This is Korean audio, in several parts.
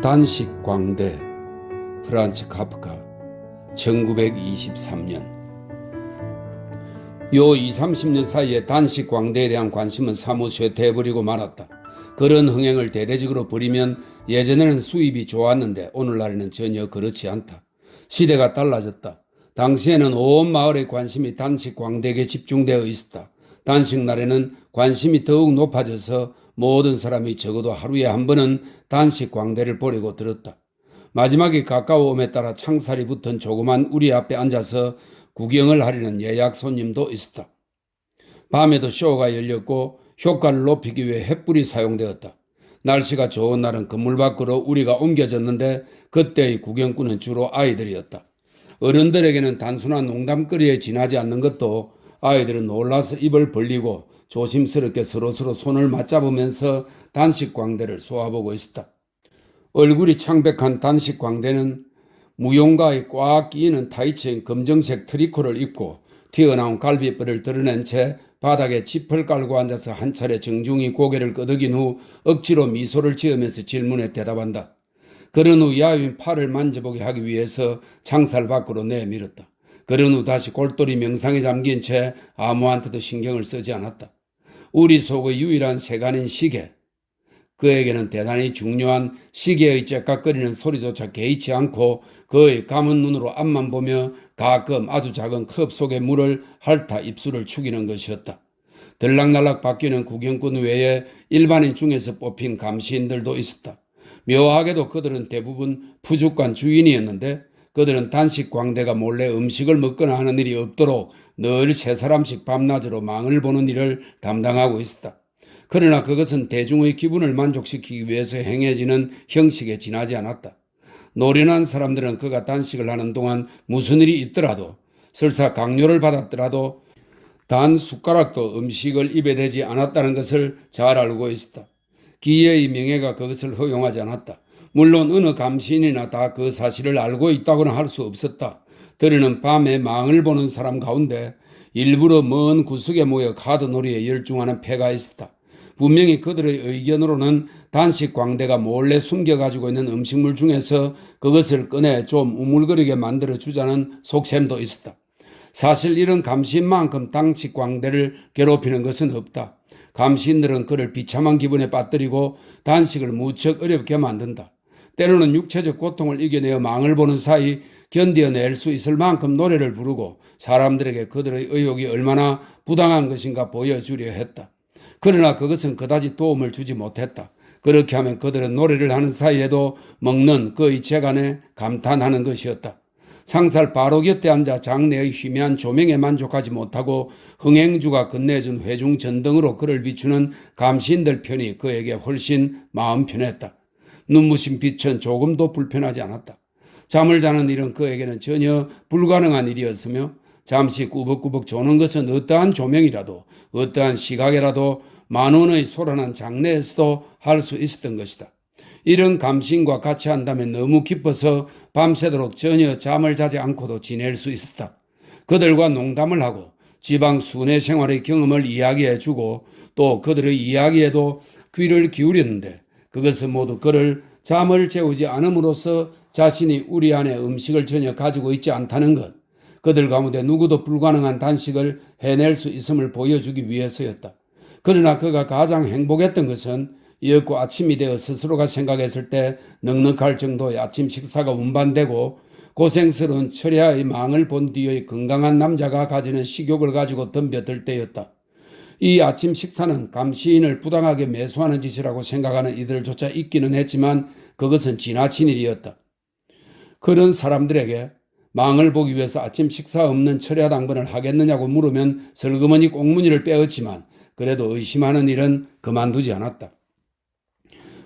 단식 광대 프란츠 카프카 1923년. 요 20, 30년 사이에 단식 광대에 대한 관심은 사뭇 쇠퇴해버리고 말았다. 그런 흥행을 대대적으로 벌이면 예전에는 수입이 좋았는데 오늘날에는 전혀 그렇지 않다. 시대가 달라졌다. 당시에는 온 마을의 관심이 단식 광대에 집중되어 있었다. 단식 날에는 관심이 더욱 높아져서 모든 사람이 적어도 하루에 한 번은 단식 광대를 보려고 들었다. 마지막이 가까워옴에 따라 창살이 붙은 조그만 우리 앞에 앉아서 구경을 하려는 예약 손님도 있었다. 밤에도 쇼가 열렸고 효과를 높이기 위해 횃불이 사용되었다. 날씨가 좋은 날은 건물 밖으로 우리가 옮겨졌는데 그때의 구경꾼은 주로 아이들이었다. 어른들에게는 단순한 농담거리에 지나지 않는 것도 아이들은 놀라서 입을 벌리고 조심스럽게 서로서로 손을 맞잡으면서 단식 광대를 쏘아보고 있었다. 얼굴이 창백한 단식 광대는 무용가에 꽉 끼이는 타이츠인 검정색 트리코를 입고 튀어나온 갈비뼈를 드러낸 채 바닥에 짚을 깔고 앉아서 한 차례 정중히 고개를 끄덕인 후 억지로 미소를 지으면서 질문에 대답한다. 그런 후 야윈 팔을 만져보게 하기 위해서 창살 밖으로 내밀었다. 그런 후 다시 골똘히 명상에 잠긴 채 아무한테도 신경을 쓰지 않았다. 우리 속의 유일한 세간인 시계. 그에게는 대단히 중요한 시계의 째깍거리는 소리조차 개의치 않고 그의 감은 눈으로 앞만 보며 가끔 아주 작은 컵 속의 물을 핥아 입술을 축이는 것이었다. 들락날락 바뀌는 구경꾼 외에 일반인 중에서 뽑힌 감시인들도 있었다. 묘하게도 그들은 대부분 푸죽관 주인이었는데 그들은 단식 광대가 몰래 음식을 먹거나 하는 일이 없도록 늘 세 사람씩 밤낮으로 망을 보는 일을 담당하고 있었다. 그러나 그것은 대중의 기분을 만족시키기 위해서 행해지는 형식에 지나지 않았다. 노련한 사람들은 그가 단식을 하는 동안 무슨 일이 있더라도 설사 강요를 받았더라도 단 숟가락도 음식을 입에 대지 않았다는 것을 잘 알고 있었다. 기회의 명예가 그것을 허용하지 않았다. 물론 어느 감시인이나 다 그 사실을 알고 있다고는 할 수 없었다. 들으는 밤에 망을 보는 사람 가운데 일부러 먼 구석에 모여 카드놀이에 열중하는 패가 있었다. 분명히 그들의 의견으로는 단식 광대가 몰래 숨겨가지고 있는 음식물 중에서 그것을 꺼내 좀 우물거리게 만들어주자는 속셈도 있었다. 사실 이런 감시인만큼 단식 광대를 괴롭히는 것은 없다. 감시인들은 그를 비참한 기분에 빠뜨리고 단식을 무척 어렵게 만든다. 때로는 육체적 고통을 이겨내어 망을 보는 사이 견뎌낼 수 있을 만큼 노래를 부르고 사람들에게 그들의 의욕이 얼마나 부당한 것인가 보여주려 했다. 그러나 그것은 그다지 도움을 주지 못했다. 그렇게 하면 그들은 노래를 하는 사이에도 먹는 그의 재간에 감탄하는 것이었다. 상살 바로 곁에 앉아 장내의 희미한 조명에 만족하지 못하고 흥행주가 건네준 회중 전등으로 그를 비추는 감시인들 편이 그에게 훨씬 마음 편했다. 눈부신 빛은 조금도 불편하지 않았다. 잠을 자는 일은 그에게는 전혀 불가능한 일이었으며 잠시 꾸벅꾸벅 조는 것은 어떠한 조명이라도 어떠한 시각이라도 만원의 소란한 장내에서도 할 수 있었던 것이다. 이런 감시인과 같이 한다면 너무 기뻐서 밤새도록 전혀 잠을 자지 않고도 지낼 수 있었다. 그들과 농담을 하고 지방 순회 생활의 경험을 이야기해주고 또 그들의 이야기에도 귀를 기울였는데 그것은 모두 그를 잠을 재우지 않음으로써 자신이 우리 안에 음식을 전혀 가지고 있지 않다는 것, 그들 가운데 누구도 불가능한 단식을 해낼 수 있음을 보여주기 위해서였다. 그러나 그가 가장 행복했던 것은 이윽고 아침이 되어 스스로가 생각했을 때 넉넉할 정도의 아침 식사가 운반되고 고생스러운 철야의 망을 본 뒤의 건강한 남자가 가지는 식욕을 가지고 덤벼들 때였다. 이 아침 식사는 감시인을 부당하게 매수하는 짓이라고 생각하는 이들조차 있기는 했지만 그것은 지나친 일이었다. 그런 사람들에게 망을 보기 위해서 아침 식사 없는 철야 당번을 하겠느냐고 물으면 슬그머니 꽁무니를 빼었지만 그래도 의심하는 일은 그만두지 않았다.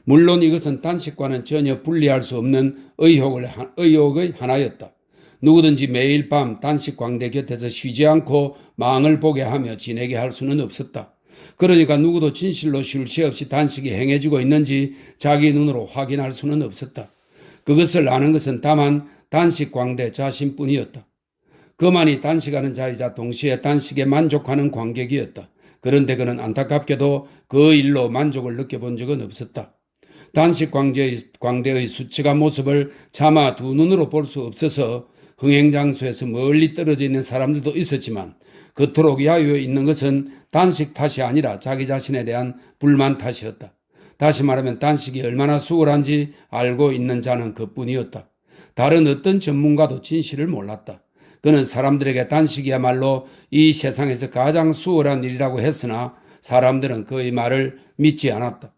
물론 이것은 단식과는 전혀 분리할 수 없는 의혹의 하나였다. 누구든지 매일 밤 단식 광대 곁에서 쉬지 않고 망을 보게 하며 지내게 할 수는 없었다. 그러니까 누구도 진실로 쉴 새 없이 단식이 행해지고 있는지 자기 눈으로 확인할 수는 없었다. 그것을 아는 것은 다만 단식 광대 자신뿐이었다. 그만이 단식하는 자이자 동시에 단식에 만족하는 관객이었다. 그런데 그는 안타깝게도 그 일로 만족을 느껴본 적은 없었다. 단식 광대의 수치가 모습을 차마 두 눈으로 볼 수 없어서 흥행장소에서 멀리 떨어져 있는 사람들도 있었지만 그토록 야유해 있는 것은 단식 탓이 아니라 자기 자신에 대한 불만 탓이었다. 다시 말하면 단식이 얼마나 수월한지 알고 있는 자는 그뿐이었다. 다른 어떤 전문가도 진실을 몰랐다. 그는 사람들에게 단식이야말로 이 세상에서 가장 수월한 일이라고 했으나 사람들은 그의 말을 믿지 않았다.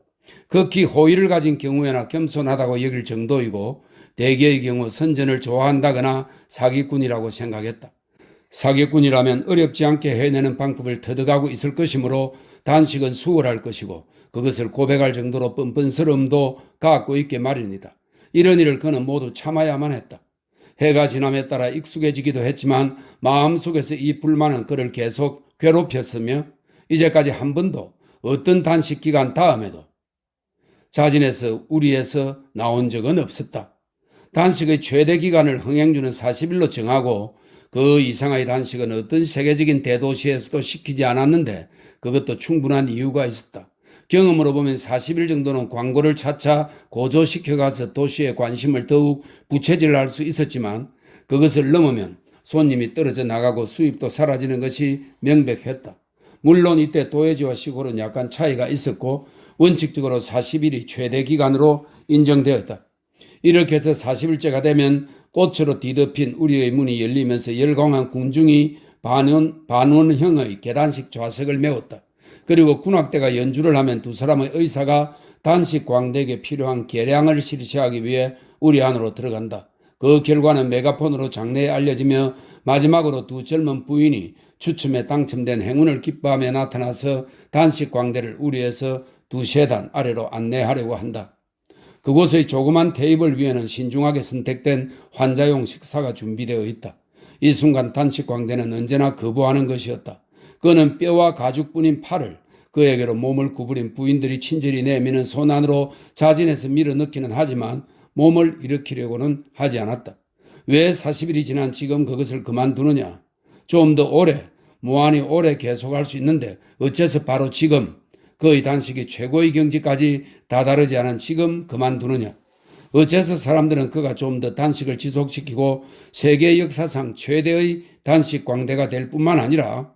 극히 호의를 가진 경우에나 겸손하다고 여길 정도이고 대개의 경우 선전을 좋아한다거나 사기꾼이라고 생각했다. 사기꾼이라면 어렵지 않게 해내는 방법을 터득하고 있을 것이므로 단식은 수월할 것이고 그것을 고백할 정도로 뻔뻔스러움도 갖고 있게 마련이다. 이런 일을 그는 모두 참아야만 했다. 해가 지남에 따라 익숙해지기도 했지만 마음속에서 이 불만은 그를 계속 괴롭혔으며 이제까지 한 번도 어떤 단식 기간 다음에도 자진해서 우리에서 나온 적은 없었다. 단식의 최대 기간을 흥행주는 40일로 정하고 그 이상의 단식은 어떤 세계적인 대도시에서도 시키지 않았는데 그것도 충분한 이유가 있었다. 경험으로 보면 40일 정도는 광고를 차차 고조시켜가서 도시의 관심을 더욱 부채질할 수 있었지만 그것을 넘으면 손님이 떨어져 나가고 수입도 사라지는 것이 명백했다. 물론 이때 도회지와 시골은 약간 차이가 있었고 원칙적으로 40일이 최대 기간으로 인정되었다. 이렇게 해서 40일째가 되면 꽃으로 뒤덮인 우리의 문이 열리면서 열광한 군중이 반원형의 계단식 좌석을 메웠다. 그리고 군악대가 연주를 하면 두 사람의 의사가 단식 광대에게 필요한 계량을 실시하기 위해 우리 안으로 들어간다. 그 결과는 메가폰으로 장내에 알려지며 마지막으로 두 젊은 부인이 추첨에 당첨된 행운을 기뻐하며 나타나서 단식 광대를 우리에서 두세 단 아래로 안내하려고 한다. 그곳의 조그만 테이블 위에는 신중하게 선택된 환자용 식사가 준비되어 있다. 이 순간 단식 광대는 언제나 거부하는 것이었다. 그는 뼈와 가죽뿐인 팔을 그에게로 몸을 구부린 부인들이 친절히 내미는 손 안으로 자진해서 밀어넣기는 하지만 몸을 일으키려고는 하지 않았다. 왜 40일이 지난 지금 그것을 그만두느냐? 좀 더 오래, 무한히 오래 계속할 수 있는데 어째서 바로 지금 그의 단식이 최고의 경지까지 다다르지 않은 지금 그만두느냐? 어째서 사람들은 그가 좀 더 단식을 지속시키고 세계 역사상 최대의 단식 광대가 될 뿐만 아니라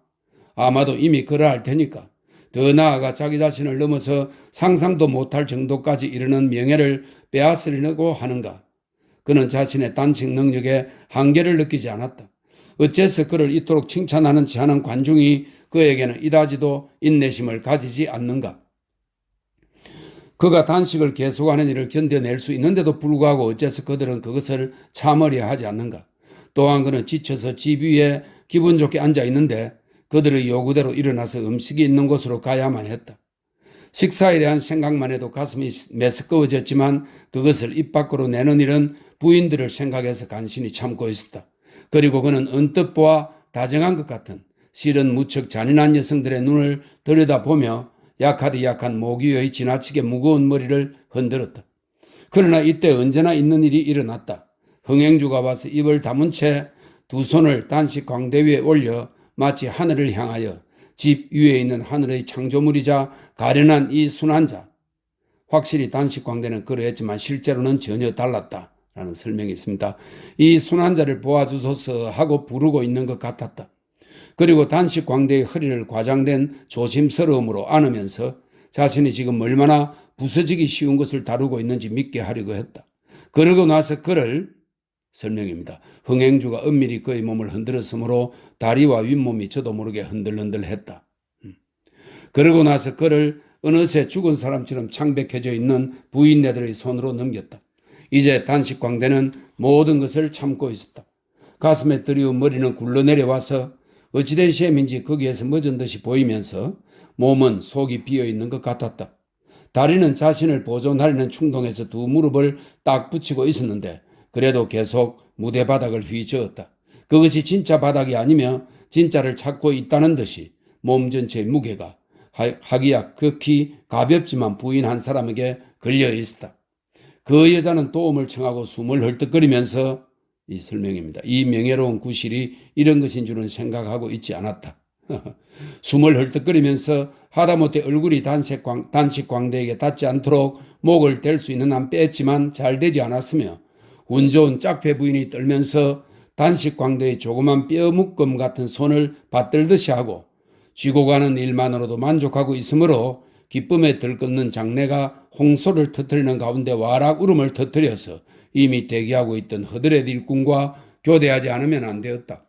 아마도 이미 그러할 테니까 더 나아가 자기 자신을 넘어서 상상도 못할 정도까지 이르는 명예를 빼앗으려고 하는가? 그는 자신의 단식 능력에 한계를 느끼지 않았다. 어째서 그를 이토록 칭찬하는 지 않은 관중이 그에게는 이다지도 인내심을 가지지 않는가? 그가 단식을 계속하는 일을 견뎌낼 수 있는데도 불구하고 어째서 그들은 그것을 참으려 하지 않는가? 또한 그는 지쳐서 집 위에 기분 좋게 앉아 있는데 그들의 요구대로 일어나서 음식이 있는 곳으로 가야만 했다. 식사에 대한 생각만 해도 가슴이 메스꺼워졌지만 그것을 입 밖으로 내는 일은 부인들을 생각해서 간신히 참고 있었다. 그리고 그는 언뜻 보아 다정한 것 같은 실은 무척 잔인한 여성들의 눈을 들여다보며 약하디 약한 모기의 지나치게 무거운 머리를 흔들었다. 그러나 이때 언제나 있는 일이 일어났다. 흥행주가 와서 입을 다문 채 두 손을 단식 광대 위에 올려 마치 하늘을 향하여 집 위에 있는 하늘의 창조물이자 가련한 이 순환자. 확실히 단식 광대는 그러했지만 실제로는 전혀 달랐다라는 설명이 있습니다. 이 순환자를 보아주소서 하고 부르고 있는 것 같았다. 그리고 단식 광대의 허리를 과장된 조심스러움으로 안으면서 자신이 지금 얼마나 부서지기 쉬운 것을 다루고 있는지 믿게 하려고 했다. 그러고 나서 그를 설명입니다. 흥행주가 은밀히 그의 몸을 흔들었으므로 다리와 윗몸이 저도 모르게 흔들흔들했다. 그러고 나서 그를 어느새 죽은 사람처럼 창백해져 있는 부인네들의 손으로 넘겼다. 이제 단식 광대는 모든 것을 참고 있었다. 가슴에 들이운 머리는 굴러내려와서 어찌된 셈인지 거기에서 멎은 듯이 보이면서 몸은 속이 비어있는 것 같았다. 다리는 자신을 보존하려는 충동에서 두 무릎을 딱 붙이고 있었는데 그래도 계속 무대 바닥을 휘저었다. 그것이 진짜 바닥이 아니며 진짜를 찾고 있다는 듯이 몸 전체의 무게가 하기야 극히 가볍지만 부인 한 사람에게 걸려 있었다. 그 여자는 도움을 청하고 숨을 헐떡거리면서 이 설명입니다. 이 명예로운 구실이 이런 것인 줄은 생각하고 있지 않았다. 숨을 헐떡거리면서 하다못해 얼굴이 단식 광대에게 닿지 않도록 목을 댈 수 있는 한 뺐지만 잘 되지 않았으며 운 좋은 짝패 부인이 떨면서 단식 광대의 조그만 뼈 묶음 같은 손을 받들듯이 하고 쥐고 가는 일만으로도 만족하고 있으므로 기쁨에 들끓는 장내가 홍소를 터뜨리는 가운데 와락 울음을 터뜨려서 이미 대기하고 있던 허드렛 일꾼과 교대하지 않으면 안 되었다.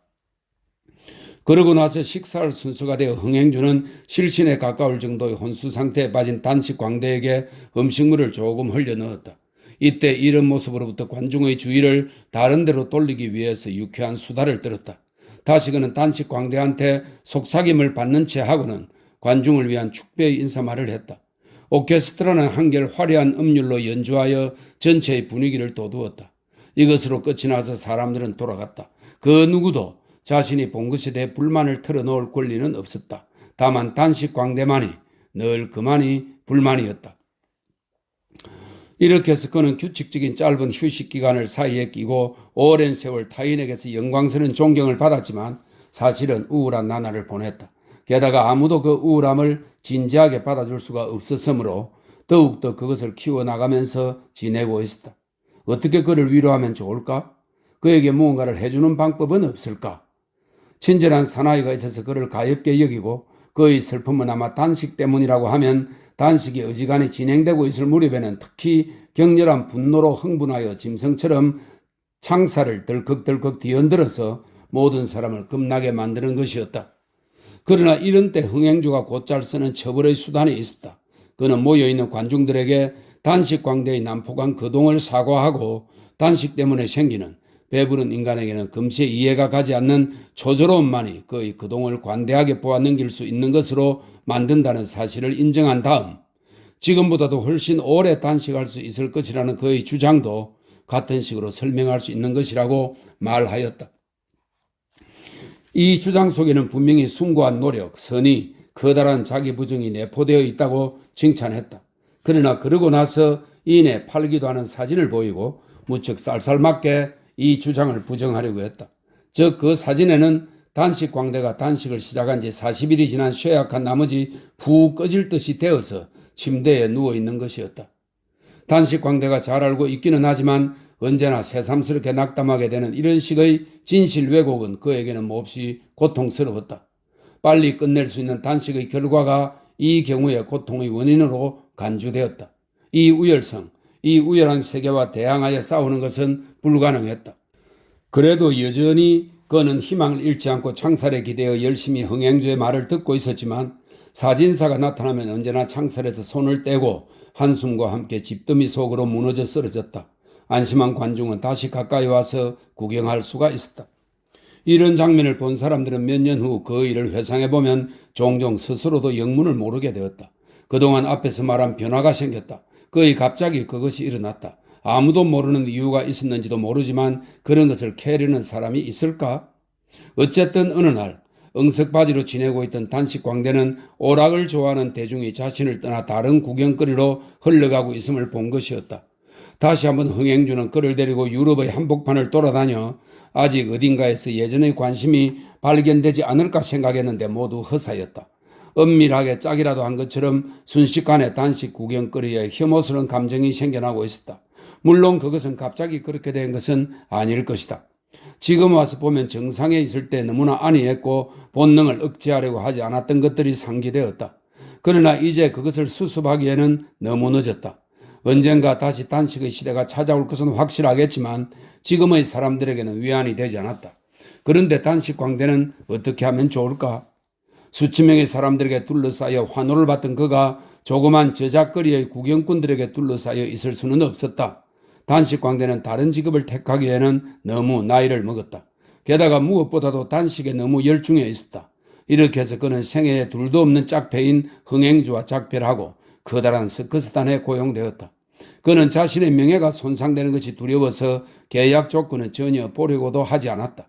그러고 나서 식사할 순서가 되어 흥행주는 실신에 가까울 정도의 혼수 상태에 빠진 단식 광대에게 음식물을 조금 흘려 넣었다. 이때 이런 모습으로부터 관중의 주의를 다른 데로 돌리기 위해서 유쾌한 수다를 떨었다. 다시 그는 단식 광대한테 속삭임을 받는 채 하고는 관중을 위한 축배의 인사말을 했다. 오케스트라는 한결 화려한 음률로 연주하여 전체의 분위기를 돋우었다. 이것으로 끝이 나서 사람들은 돌아갔다. 그 누구도 자신이 본 것에 대해 불만을 털어놓을 권리는 없었다. 다만 단식 광대만이 늘 그만이 불만이었다. 이렇게 해서 그는 규칙적인 짧은 휴식 기간을 사이에 끼고 오랜 세월 타인에게서 영광스러운 존경을 받았지만 사실은 우울한 나날을 보냈다. 게다가 아무도 그 우울함을 진지하게 받아줄 수가 없었으므로 더욱더 그것을 키워나가면서 지내고 있었다. 어떻게 그를 위로하면 좋을까? 그에게 무언가를 해주는 방법은 없을까? 친절한 사나이가 있어서 그를 가엾게 여기고 그의 슬픔은 아마 단식 때문이라고 하면 단식이 어지간히 진행되고 있을 무렵에는 특히 격렬한 분노로 흥분하여 짐승처럼 창살을 덜컥덜컥 뒤흔들어서 모든 사람을 겁나게 만드는 것이었다. 그러나 이런 때 흥행주가 곧잘 쓰는 처벌의 수단이 있었다. 그는 모여있는 관중들에게 단식 광대의 난폭한 거동을 사과하고 단식 때문에 생기는 배부른 인간에게는 금세 이해가 가지 않는 초조로움만이 그의 거동을 관대하게 보아넘길 수 있는 것으로 만든다는 사실을 인정한 다음 지금보다도 훨씬 오래 단식할 수 있을 것이라는 그의 주장도 같은 식으로 설명할 수 있는 것이라고 말하였다. 이 주장 속에는 분명히 숭고한 노력, 선의, 커다란 자기 부정이 내포되어 있다고 칭찬했다. 그러나 그러고 나서 이내 팔기도 하는 사진을 보이고 무척 쌀쌀맞게 이 주장을 부정하려고 했다. 즉 그 사진에는 단식 광대가 단식을 시작한 지 40일이 지난 쇠약한 나머지 푹 꺼질 듯이 되어서 침대에 누워있는 것이었다. 단식 광대가 잘 알고 있기는 하지만 언제나 새삼스럽게 낙담하게 되는 이런 식의 진실 왜곡은 그에게는 몹시 고통스러웠다. 빨리 끝낼 수 있는 단식의 결과가 이 경우의 고통의 원인으로 간주되었다. 이 우열성, 이 우열한 세계와 대항하여 싸우는 것은 불가능했다. 그래도 여전히 그는 희망을 잃지 않고 창살에 기대어 열심히 흥행주의 말을 듣고 있었지만 사진사가 나타나면 언제나 창살에서 손을 떼고 한숨과 함께 집더미 속으로 무너져 쓰러졌다. 안심한 관중은 다시 가까이 와서 구경할 수가 있었다. 이런 장면을 본 사람들은 몇 년 후 그 일을 회상해보면 종종 스스로도 영문을 모르게 되었다. 그동안 앞에서 말한 변화가 생겼다. 거의 갑자기 그것이 일어났다. 아무도 모르는 이유가 있었는지도 모르지만 그런 것을 캐려는 사람이 있을까? 어쨌든 어느 날 응석바지로 지내고 있던 단식 광대는 오락을 좋아하는 대중이 자신을 떠나 다른 구경거리로 흘러가고 있음을 본 것이었다. 다시 한번 흥행주는 그를 데리고 유럽의 한복판을 돌아다녀 아직 어딘가에서 예전의 관심이 발견되지 않을까 생각했는데 모두 허사였다. 은밀하게 짝이라도 한 것처럼 순식간에 단식 구경거리에 혐오스러운 감정이 생겨나고 있었다. 물론 그것은 갑자기 그렇게 된 것은 아닐 것이다. 지금 와서 보면 정상에 있을 때 너무나 안이했고 본능을 억제하려고 하지 않았던 것들이 상기되었다. 그러나 이제 그것을 수습하기에는 너무 늦었다. 언젠가 다시 단식의 시대가 찾아올 것은 확실하겠지만 지금의 사람들에게는 위안이 되지 않았다. 그런데 단식 광대는 어떻게 하면 좋을까? 수천 명의 사람들에게 둘러싸여 환호를 받던 그가 조그만 저작거리의 구경꾼들에게 둘러싸여 있을 수는 없었다. 단식 광대는 다른 직업을 택하기에는 너무 나이를 먹었다. 게다가 무엇보다도 단식에 너무 열중해 있었다. 이렇게 해서 그는 생애에 둘도 없는 짝패인 흥행주와 작별을 하고 커다란 서커스단에 고용되었다. 그는 자신의 명예가 손상되는 것이 두려워서 계약 조건은 전혀 보려고도 하지 않았다.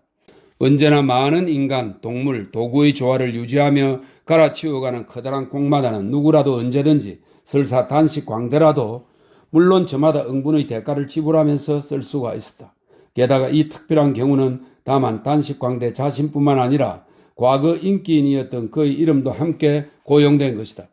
언제나 많은 인간, 동물, 도구의 조화를 유지하며 갈아치워가는 커다란 공마다는 누구라도 언제든지 설사 단식 광대라도 물론 저마다 응분의 대가를 지불하면서 쓸 수가 있었다. 게다가 이 특별한 경우는 다만 단식 광대 자신뿐만 아니라 과거 인기인이었던 그의 이름도 함께 고용된 것이다.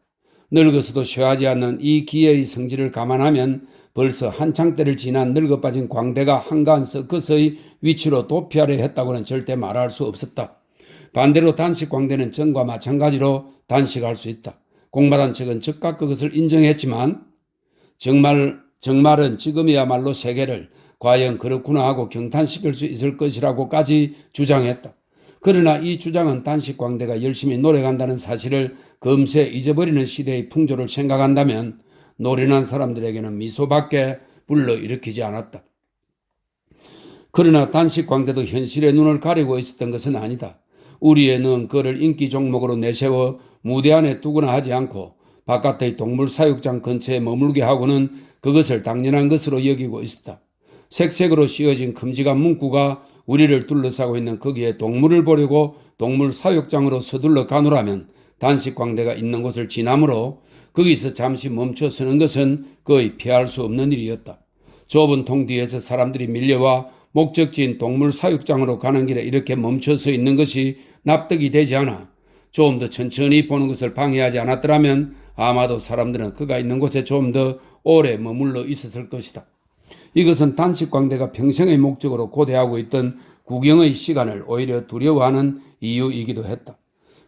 늙어서도 쉬하지 않는 이 기회의 성질을 감안하면 벌써 한창 때를 지난 늙어 빠진 광대가 한가한 서커스의 위치로 도피하려 했다고는 절대 말할 수 없었다. 반대로 단식 광대는 전과 마찬가지로 단식할 수 있다. 공발한 측은 즉각 그것을 인정했지만 정말은 지금이야말로 세계를 과연 그렇구나 하고 경탄시킬 수 있을 것이라고까지 주장했다. 그러나 이 주장은 단식 광대가 열심히 노력한다는 사실을 금세 잊어버리는 시대의 풍조를 생각한다면 노련한 사람들에게는 미소밖에 불러일으키지 않았다. 그러나 단식 광대도 현실의 눈을 가리고 있었던 것은 아니다. 우리의 는 그를 인기 종목으로 내세워 무대 안에 두거나 하지 않고 바깥의 동물 사육장 근처에 머물게 하고는 그것을 당연한 것으로 여기고 있었다. 색색으로 씌어진 큼직한 문구가 우리를 둘러싸고 있는 거기에 동물을 보려고 동물 사육장으로 서둘러 가노라면 단식 광대가 있는 곳을 지나므로 거기서 잠시 멈춰 서는 것은 거의 피할 수 없는 일이었다. 좁은 통 뒤에서 사람들이 밀려와 목적지인 동물 사육장으로 가는 길에 이렇게 멈춰서 있는 것이 납득이 되지 않아 좀 더 천천히 보는 것을 방해하지 않았더라면 아마도 사람들은 그가 있는 곳에 좀 더 오래 머물러 있었을 것이다. 이것은 단식 광대가 평생의 목적으로 고대하고 있던 구경의 시간을 오히려 두려워하는 이유이기도 했다.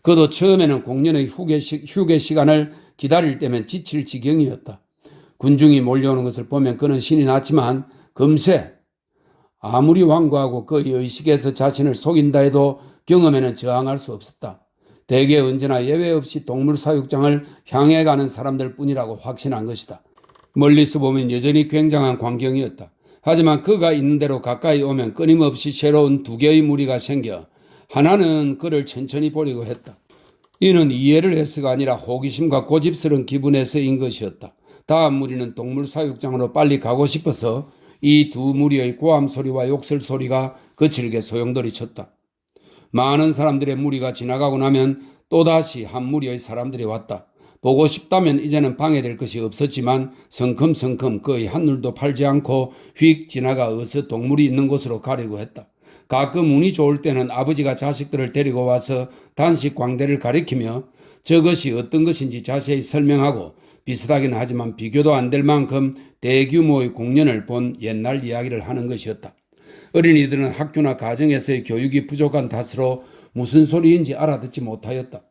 그도 처음에는 공연의 휴게 시간을 기다릴 때면 지칠 지경이었다. 군중이 몰려오는 것을 보면 그는 신이 났지만 금세 아무리 완고하고 그의 의식에서 자신을 속인다 해도 경험에는 저항할 수 없었다. 대개 언제나 예외 없이 동물 사육장을 향해 가는 사람들 뿐이라고 확신한 것이다. 멀리서 보면 여전히 굉장한 광경이었다. 하지만 그가 있는 대로 가까이 오면 끊임없이 새로운 두 개의 무리가 생겨 하나는 그를 천천히 보려고 했다. 이는 이해를 해서가 아니라 호기심과 고집스러운 기분에서인 것이었다. 다음 무리는 동물 사육장으로 빨리 가고 싶어서 이 두 무리의 고함 소리와 욕설 소리가 거칠게 소용돌이 쳤다. 많은 사람들의 무리가 지나가고 나면 또다시 한 무리의 사람들이 왔다. 보고 싶다면 이제는 방해될 것이 없었지만 성큼성큼 거의 한눈도 팔지 않고 휙 지나가 어서 동물이 있는 곳으로 가려고 했다. 가끔 운이 좋을 때는 아버지가 자식들을 데리고 와서 단식 광대를 가리키며 저것이 어떤 것인지 자세히 설명하고 비슷하긴 하지만 비교도 안 될 만큼 대규모의 공연을 본 옛날 이야기를 하는 것이었다. 어린이들은 학교나 가정에서의 교육이 부족한 탓으로 무슨 소리인지 알아듣지 못하였다.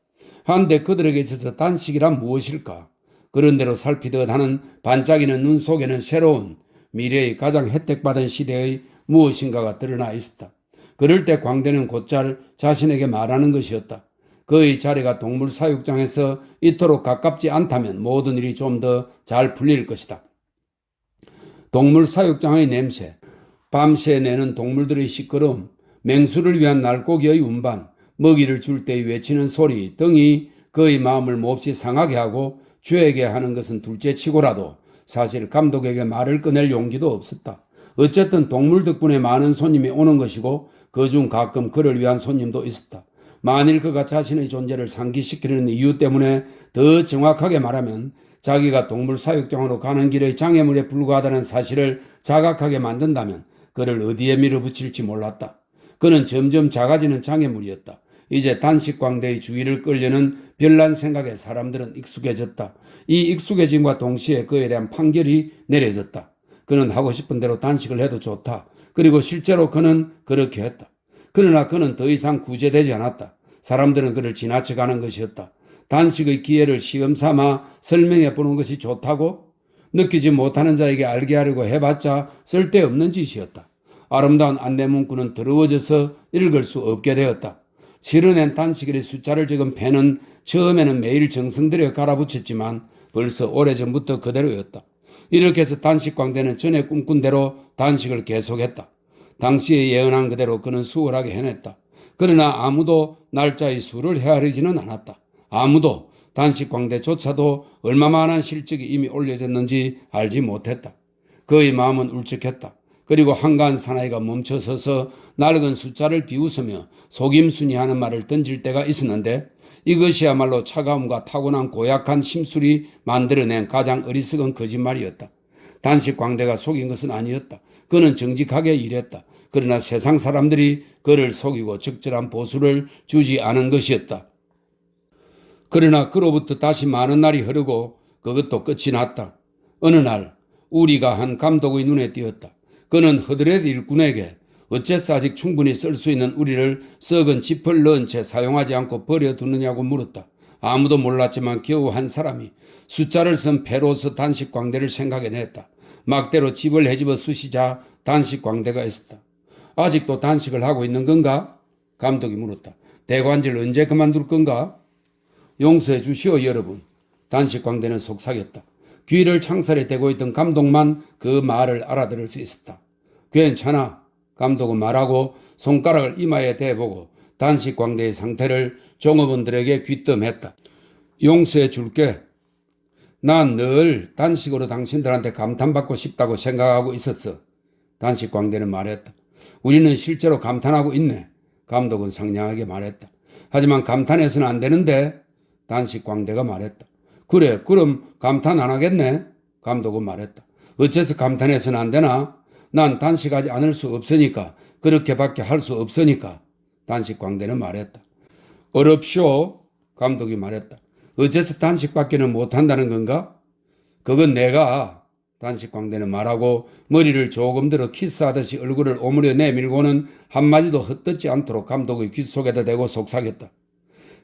한데 그들에게 있어서 단식이란 무엇일까? 그런대로 살피듯 하는 반짝이는 눈 속에는 새로운 미래의 가장 혜택받은 시대의 무엇인가가 드러나 있었다. 그럴 때 광대는 곧잘 자신에게 말하는 것이었다. 그의 자리가 동물 사육장에서 이토록 가깝지 않다면 모든 일이 좀 더 잘 풀릴 것이다. 동물 사육장의 냄새, 밤새 내는 동물들의 시끄러움, 맹수를 위한 날고기의 운반, 먹이를 줄 때 외치는 소리 등이 그의 마음을 몹시 상하게 하고 죄에게 하는 것은 둘째치고라도 사실 감독에게 말을 꺼낼 용기도 없었다. 어쨌든 동물 덕분에 많은 손님이 오는 것이고 그중 가끔 그를 위한 손님도 있었다. 만일 그가 자신의 존재를 상기시키려는 이유 때문에 더 정확하게 말하면 자기가 동물 사육장으로 가는 길의 장애물에 불과하다는 사실을 자각하게 만든다면 그를 어디에 밀어붙일지 몰랐다. 그는 점점 작아지는 장애물이었다. 이제 단식 광대의 주의를 끌려는 별난 생각에 사람들은 익숙해졌다. 이 익숙해짐과 동시에 그에 대한 판결이 내려졌다. 그는 하고 싶은 대로 단식을 해도 좋다. 그리고 실제로 그는 그렇게 했다. 그러나 그는 더 이상 구제되지 않았다. 사람들은 그를 지나쳐가는 것이었다. 단식의 기회를 시험 삼아 설명해 보는 것이 좋다고? 느끼지 못하는 자에게 알게 하려고 해봤자 쓸데없는 짓이었다. 아름다운 안내 문구는 더러워져서 읽을 수 없게 되었다. 실어낸 단식일의 숫자를 적은 펜은 처음에는 매일 정성 들여 갈아붙였지만 벌써 오래전부터 그대로였다. 이렇게 해서 단식 광대는 전에 꿈꾼 대로 단식을 계속했다. 당시에 예언한 그대로 그는 수월하게 해냈다. 그러나 아무도 날짜의 수를 헤아리지는 않았다. 아무도 단식 광대조차도 얼마만한 실적이 이미 올려졌는지 알지 못했다. 그의 마음은 울적했다. 그리고 한가한 사나이가 멈춰서서 낡은 숫자를 비웃으며 속임수니하는 말을 던질 때가 있었는데 이것이야말로 차가움과 타고난 고약한 심술이 만들어낸 가장 어리석은 거짓말이었다. 단식 광대가 속인 것은 아니었다. 그는 정직하게 일했다. 그러나 세상 사람들이 그를 속이고 적절한 보수를 주지 않은 것이었다. 그러나 그로부터 다시 많은 날이 흐르고 그것도 끝이 났다. 어느 날 우리가 한 감독의 눈에 띄었다. 그는 허드렛 일꾼에게 어째서 아직 충분히 쓸 수 있는 우리를 썩은 지퍼를 넣은 채 사용하지 않고 버려두느냐고 물었다. 아무도 몰랐지만 겨우 한 사람이 숫자를 쓴 페로스 단식 광대를 생각해냈다. 막대로 집을 헤집어 쑤시자 단식 광대가 있었다. 아직도 단식을 하고 있는 건가? 감독이 물었다. 대관절 언제 그만둘 건가? 용서해 주시오 여러분. 단식 광대는 속삭였다. 귀를 창살에 대고 있던 감독만 그 말을 알아들을 수 있었다. 괜찮아. 감독은 말하고 손가락을 이마에 대보고 단식 광대의 상태를 종업원들에게 귀뜸했다. 용서해 줄게. 난 늘 단식으로 당신들한테 감탄받고 싶다고 생각하고 있었어. 단식 광대는 말했다. 우리는 실제로 감탄하고 있네. 감독은 상냥하게 말했다. 하지만 감탄해서는 안 되는데. 단식 광대가 말했다. 그래, 그럼 감탄 안 하겠네. 감독은 말했다. 어째서 감탄해서는 안 되나? 난 단식하지 않을 수 없으니까. 그렇게밖에 할 수 없으니까. 단식 광대는 말했다. 어렵쇼. 감독이 말했다. 어째서 단식밖에는 못한다는 건가? 그건 내가. 단식 광대는 말하고 머리를 조금 들어 키스하듯이 얼굴을 오므려 내밀고는 한마디도 헛듣지 않도록 감독의 귀 속에다 대고 속삭였다.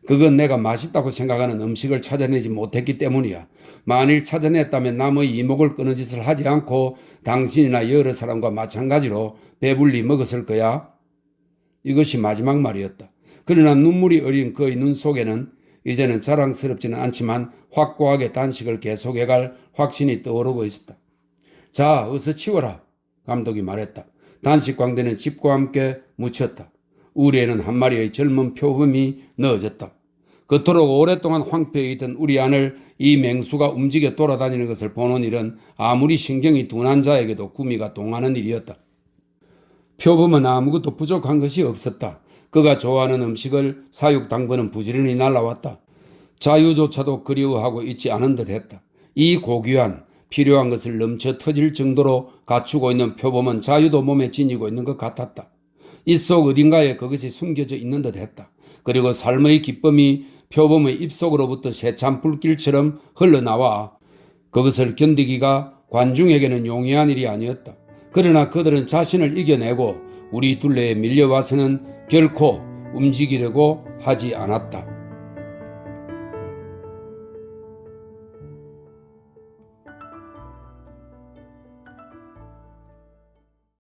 그건 내가 맛있다고 생각하는 음식을 찾아내지 못했기 때문이야. 만일 찾아냈다면 남의 이목을 끄는 짓을 하지 않고 당신이나 여러 사람과 마찬가지로 배불리 먹었을 거야. 이것이 마지막 말이었다. 그러나 눈물이 어린 그의 눈 속에는 이제는 자랑스럽지는 않지만 확고하게 단식을 계속해갈 확신이 떠오르고 있었다. 자, 어서 치워라. 감독이 말했다. 단식 광대는 집과 함께 묻혔다. 우리에는 한 마리의 젊은 표범이 넣어졌다. 그토록 오랫동안 황폐해 있던 우리 안을 이 맹수가 움직여 돌아다니는 것을 보는 일은 아무리 신경이 둔한 자에게도 구미가 동하는 일이었다. 표범은 아무것도 부족한 것이 없었다. 그가 좋아하는 음식을 사육당번은 부지런히 날라왔다. 자유조차도 그리워하고 있지 않은 듯했다. 이 고귀한 필요한 것을 넘쳐 터질 정도로 갖추고 있는 표범은 자유도 몸에 지니고 있는 것 같았다. 이 속 어딘가에 그것이 숨겨져 있는 듯했다. 그리고 삶의 기쁨이 표범의 입속으로부터 세찬 불길처럼 흘러나와 그것을 견디기가 관중에게는 용이한 일이 아니었다. 그러나 그들은 자신을 이겨내고 우리 둘레에 밀려와서는 결코 움직이려고 하지 않았다.